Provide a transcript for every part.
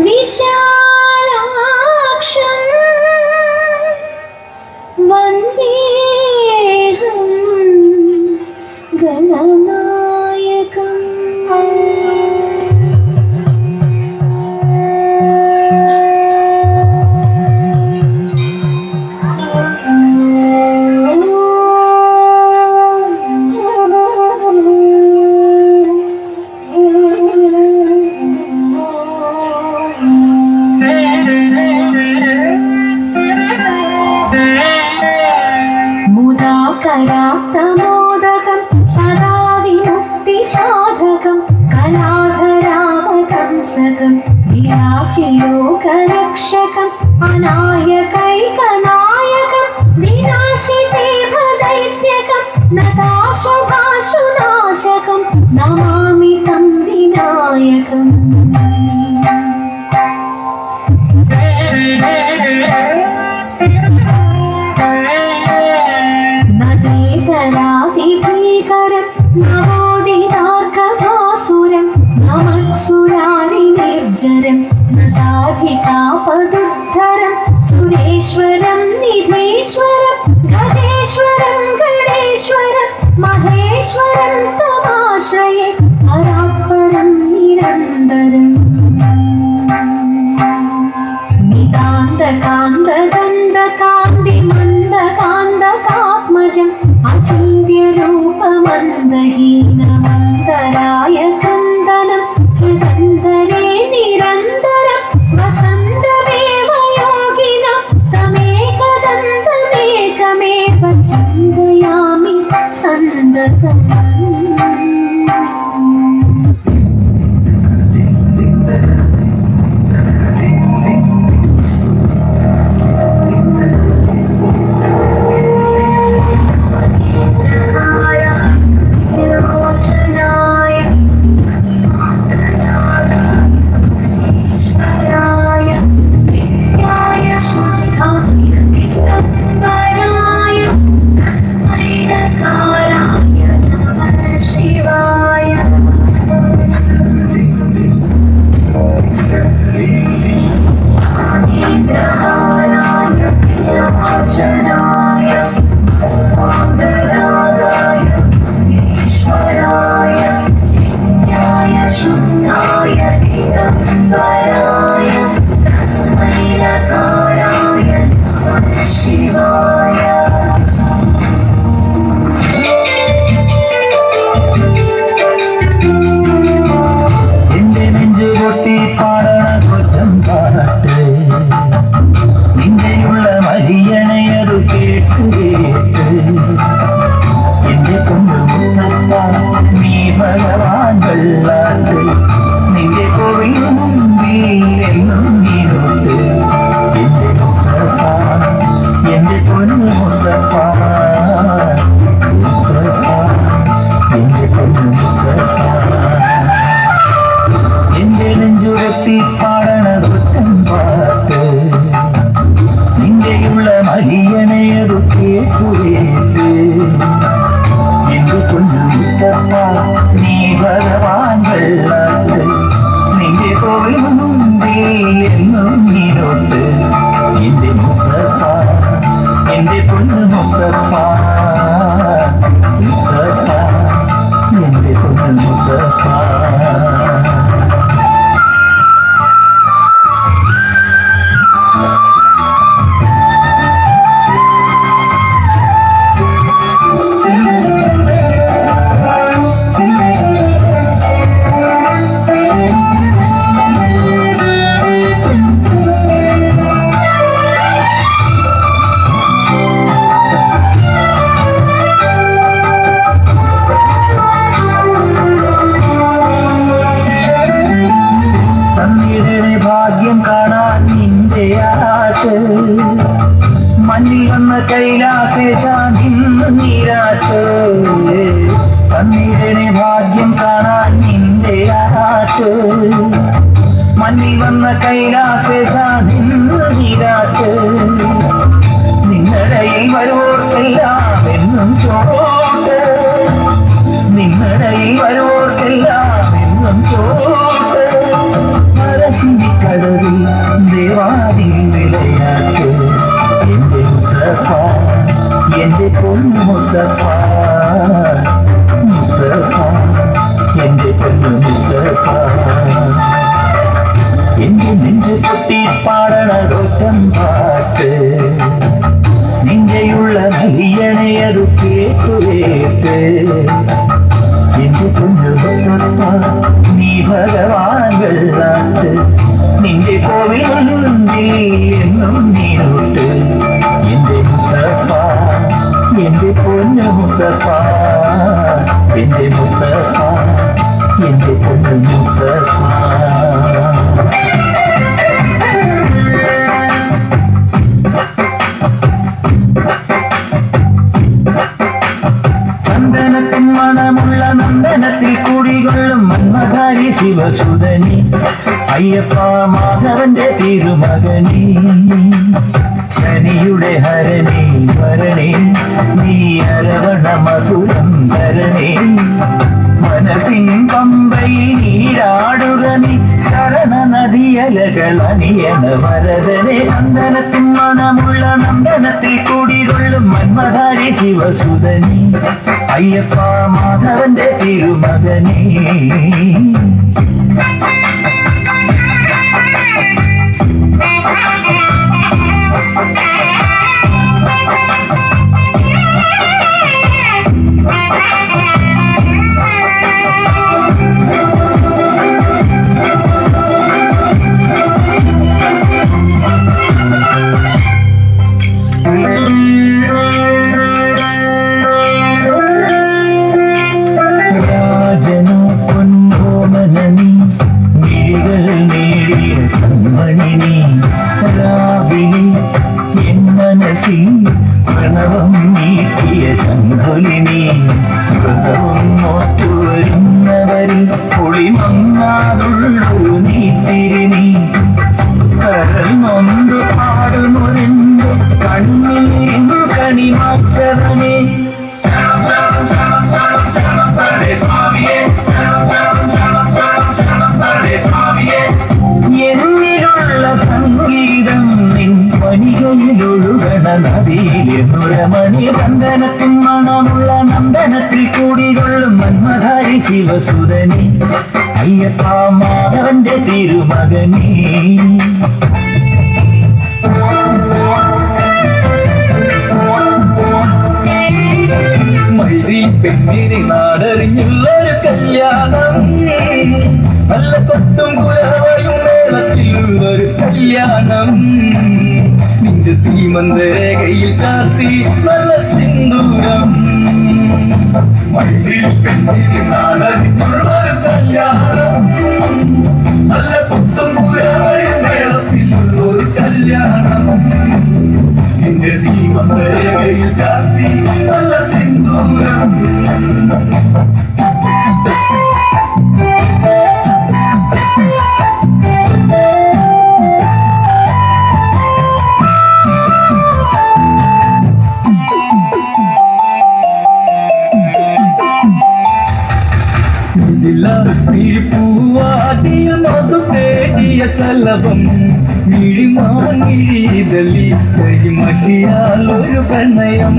विशालाक्षं वन्देऽहं गणनायकम्। करात्तमोदकं सदा विमुक्तिसाधकं कलाधरावतंसकं विलासिलोकरक्षकम् अनायकैकनायकं विनाशिते भदैत्यकं नताशुभाशुनाशकं नमामि तं विनायकम्। भीकरं नवोदितार्कभासुरं नमत्सुरारिनिर्जरं नताधिकापदुद्धरं सुरेश्वरं निधीश्वरं गजेश्वरं गणेश्वरं महेश्वरं तमाश्रये परात्परं निरन्तरम्। नितान्तकान्तदन्तकान्तिमन्दकान्तकात्मजम् अचिन्त्यरूपमन्दहीनमन्तराय क्रन्दनं हृदन्तरे निरन्तरं वसन्तमेव योगिनं तमेकदन्तमेकमेव चिन्तयामि सन्ततम्। മഞ്ഞിൽ വന്ന കൈലാസേശാനിരാത്ത് നിങ്ങളയിൽ വരുവോർക്കെല്ലാം എന്നും ചോട്ട്, നിങ്ങളയിൽ വരുവോർക്കെല്ലാം എന്നും ചോട്ട്. ശിവിക്കടവിൽ ദേവാദി വിളയാട്ട് എന്റെ മുത്തപ്പ എന്റെ പൊന്നു മുത്തപ്പ മുത്തപ്പ എന്റെ പൊന്നു മുത്തപ്പ എന്റെ നെഞ്ചു പൊട്ടി പാടണൊറ്റം പാട്ട് നിന്റെയുള്ള നലിയണയതു കേട്ടുവേട്ട് എന്റെ പൊന്നു മുത്തപ്പ നീ ഭഗവാൻ വെള്ളാട്ട് നിന്റെ കോവിലുണ്ടിൽ എന്നും നീരോട്ട് എന്റെ മുത്തപ്പ എന്റെ പൊന്നു മുത്തപ്പ എന്റെ മുത്തപ്പ എന്റെ പൊന്നു മുത്തപ്പ ചന്ദനത്തിൻ മണമുള്ള നന്ദനത്തിൽ കുടികൊള്ളും മന്മധാരി ശിവസുതനി അയ്യപ്പ മാധവന്റെ തിരുമകനി ശനിയുടെ ഹരണി വരണേ നീ അരവണ മധുരം ധരണേ മനസ്സിൻ പമ്പയിൽ നീരാടുക നീ ശരണ നദിയലകളണിയണ വരദനെ ചന്ദനത്തിൻ മണമുള്ള നന്ദനത്തിൽ കുടികൊള്ളും മന്മധാരി ശിവസുതനി അയ്യപ്പ മാധവന്റെ തിരുമകനേ രാജനോ പൊന്നോമനനി മിഴികൾ നേടിയ കൺമണി രാവിലെ എൻ മനസ്സിൽ പ്രണവം നീട്ടിയ ശംഖുലിനി വ്രതവും നോറ്റുവരുന്നവരിൽ പൊളിമങ്ങാതുള്ളൊരു നീത്തിരിനി കരൽ നൊന്ത് പാടുന്നൊരെന്റെ കണ്ണീരിൻ കണിമാച്ചവനെ എന്നിലുള്ള സംഗീതം നിൻ മണികളിലൊഴുകണ നദിയിലെ നുരമണി ചന്ദനത്തിൻ മണമുള്ള നന്ദനത്തിൽ കൂടികൊള്ളും മന്മധാരി ശിവസുതനി അയ്യപ്പ മാധവന്റെ തിരുമകനേ പെണ്ണിനെ നാടറിഞ്ഞുള്ളൊരു കല്യാണം നല്ല കൊത്തും കുലവയും മേളത്തിലുള്ളൊരു കല്യാണം നിന്റെ സീമന്തരേഖയിൽ ചാർത്തി നല്ല സിന്ദൂരം പെണ്ണിനെ നാടറിഞ്ഞുള്ളൊരു കല്യാണം നല്ല കൊത്തും കുലവയും മേളത്തിലുള്ളൊരു കല്യാണം നിന്റെ സീമന്തരേഖയിൽ ചാർത്തി നല്ല സിന്ദൂരം പൂവാടിയ മധു തേടിയ ശലഭം മിഴിമാങ്ങിഴിതലി കരിമഷിയാൽ ഒരു പ്രണയം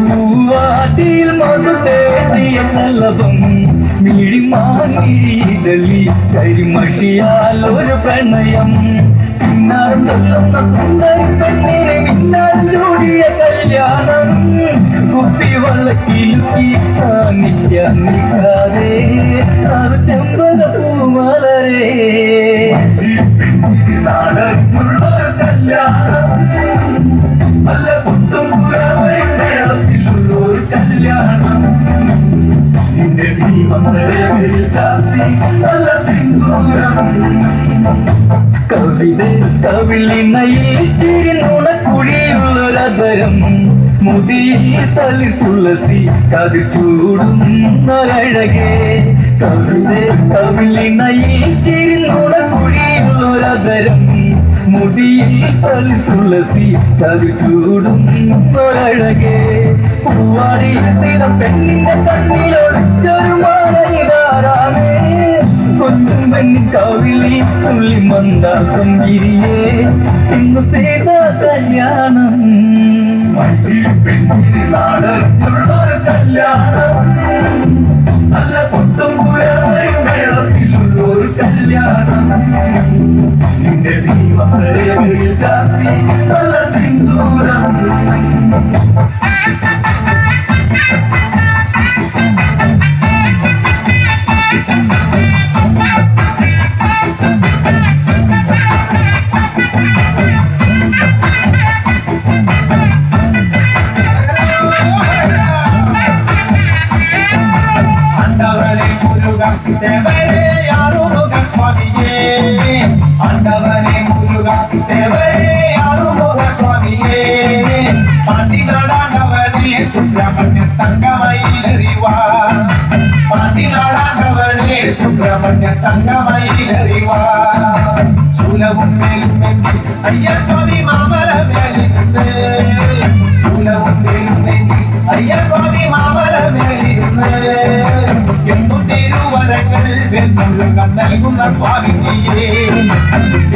പൂവാടിയിൽ മധു തേടിയ ശലഭം മിഴിമാങ്ങിഴിതലി കരിമഷിയാൽ ഒരു പ്രണയം പെണ്ണിനെ മിന്നാൻ ചൂടിയ കല്യാണം കുപ്പി വള്ളക്കിലുക്കി കാണിക്കാൻ നിൽക്കാതെ ചെമ്പക പൂമലരേ നാടകമുള്ളൊരു കല്യാണം നല്ല പുത്തും മേളത്തിലുള്ളൊരു കല്യാണം നിന്റെ സീമന്തരേഖയിൽ ചാർത്തി നല്ല സിന്ദൂരം കവിളിനയിൽ നുണക്കുഴിയുള്ളൊരതരം മുടിയിൽ തളിർ തുളസി കതി ചൂടുന്നൊരഴകേ കവിളിനയിൽ നുണക്കുഴിയുള്ളൊരതരം മുടിയിൽ തളിർ തുളസി കതി ചൂടുന്നൊരഴകേ പൂവാടിയ പെണ്ണിന്റെ കണ്ണിലൊളിച്ചൊരു മാലയിതാരാമേ கொஞ்சம் வெண்ணி காவிலி துள்ளி மந்தாசம் கிரியே இங்கு செய்த கல்யாணம் ஒரு கல்யாணம் நல்ல கொட்டும் மேளத்தில் ஒரு கல்யாணம் നിന്റെ സീമയിൽ ചാത്തി നല്ല സിന്ദൂരം தேவரே ஆறுமுக சுவாமியே ஆண்டவனே முருகா தேவரே ஆறுமுக சுவாமியே பாண்டி நாடாண்டவனே சுப்பிரமணிய தங்கமயிலறிவா பாண்டி நாடாண்டவனே சுப்பிரமணிய தங்கமயிலறிவா சூலவும் மேலும் மெந்தி ஐயா சுவாமி மாமர மேலிருந்து சூலவும் மேலும் மெந்தி ஐயா சுவாமி மாமர மேலிருந்து എന്നും തിരുവരങ്ങൾ വെണ്ണുരുക നൽകുന്ന സ്വാമിയെ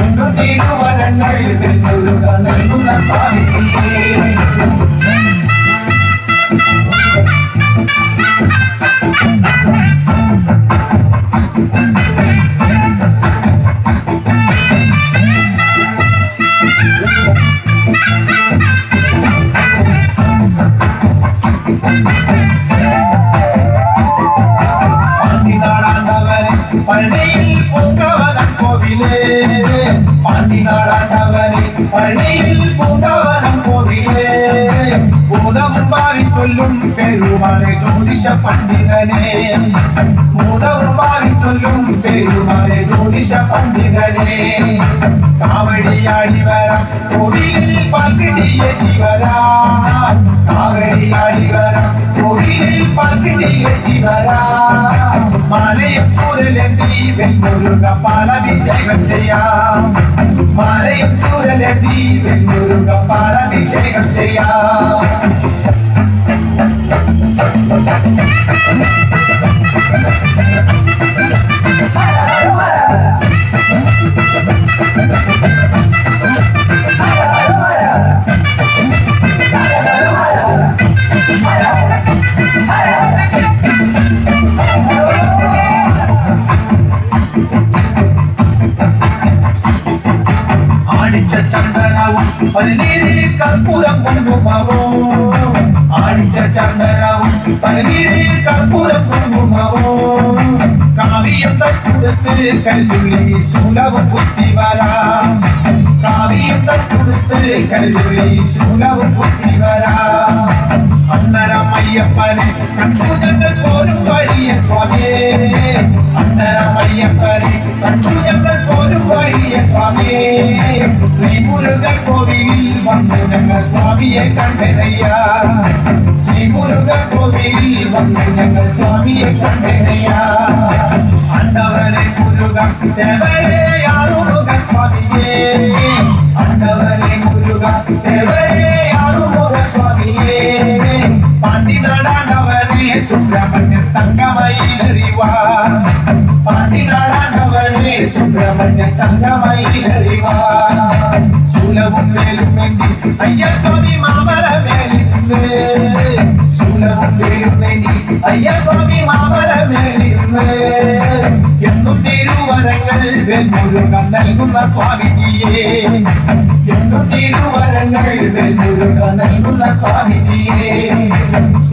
എന്നും തിരുവരങ്ങൾ വെണ്ണുരുക നൽകുന്ന സ്വാമിയെ പഴനിയിൽ പൂങ്കവനം കോവിലേ പാണ്ടി നാടാണ്ടവനെ പഴനിയിൽ പൂങ്കവനം കോവിലേ ഭൂതവും ഭാവി ചൊല്ലും പെരുമാളെ ജ്യോതിഷ പണ്ഡിതനെ ഭൂതവും ഭാവി ചൊല്ലും പെരുമാളെ ജ്യോതിഷ പണ്ഡിതനെ കാവടിയാടി വരാം കോവിലിൽ പങ്കിടിയേറ്റി വരാം കാവടിയാടി വരാം കോവിലിൽ പങ്കിടിയേറ്റി വരാം മാലയും ചൂരലെന്തി വെണ്ണുരുക പാലഭിഷേകം ചെയ്യാം മാലയും ചൂരലെന്തി വെണ്ണുരുക പാലഭിഷേകം ചെയ്യാം ചന്ദനവും പനിനീരിൽ കർപ്പൂരം കുങ്കുമവും ആടിച്ച ചന്ദനവും പനിനീരിൽ കർപ്പൂരം കുങ്കുമവും കാവിയം തട്ടുടുത്ത് കല്ലുള്ളി ശൂലവും കുത്തി വരാം കാവിയം തട്ടുടുത്ത് കല്ലുള്ളി ശൂലവും കുത്തി വരാം അന്നരം അയ്യപ്പനെ കണ്ടു ഞങ്ങൾ പോരും വഴിയ സ്വാമിയേ അന്നരം അയ്യപ്പനെ കണ്ടു ഞങ്ങൾ പോരും വഴിയ സ്വാമിയേ ശ്രീമുരുക കോവിലിൽ വന്നു ഞങ്ങൾ സ്വാമിയെ കണ്ടനയ്യ ശ്രീമുരുക കോവിലിൽ വന്നു ഞങ്ങൾ സ്വാമിയെ കണ്ടനയ്യ ആണ്ടവനെ മുരുക ദേവരേ ആറുമുഖ സ്വാമിയേ ആണ്ടവനെ മുരുക ദേവരേ ആറുമുഖ സ്വാമിയേ പാണ്ടി നാടാണ്ടവനെ സുബ്രഹ്മണ്യ തങ്കമയിലറിവാ പാണ്ടി നാടാണ്ടവനെ സുബ്രഹ്മണ്യ തങ്കമയിലറിവാ ശൂലവും മേലും മെന്തി അയ്യ സ്വാമി മാമല മേലിരുന്ന് ശൂലവും മേലും മെന്തി അയ്യ സ്വാമി മാമല മേലിരുന്ന് എന്നും തിരുവരങ്ങൾ വെണ്ണുരുക നൽകുന്ന സ്വാമിജിയെ എന്നും തിരുവരങ്ങൾ വെണ്ണുരുക നൽകുന്ന സ്വാമിജിയെ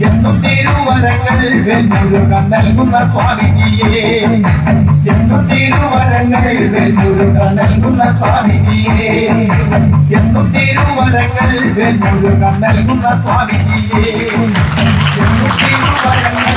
എന്നും തിരുവരങ്ങൾ വെണ്ണുരുക നൽകുന്ന സ്വാമിജിയെ എന്നും തിരുവരങ്ങൾ വെണ്ണുരുക നൽകുന്ന സ്വാമിജിയെ എന്നും തിരുവരങ്ങൾ വെണ്ണുരുക നൽകുന്ന സ്വാമിജിയെ എന്നും തിരുവരങ്ങൾ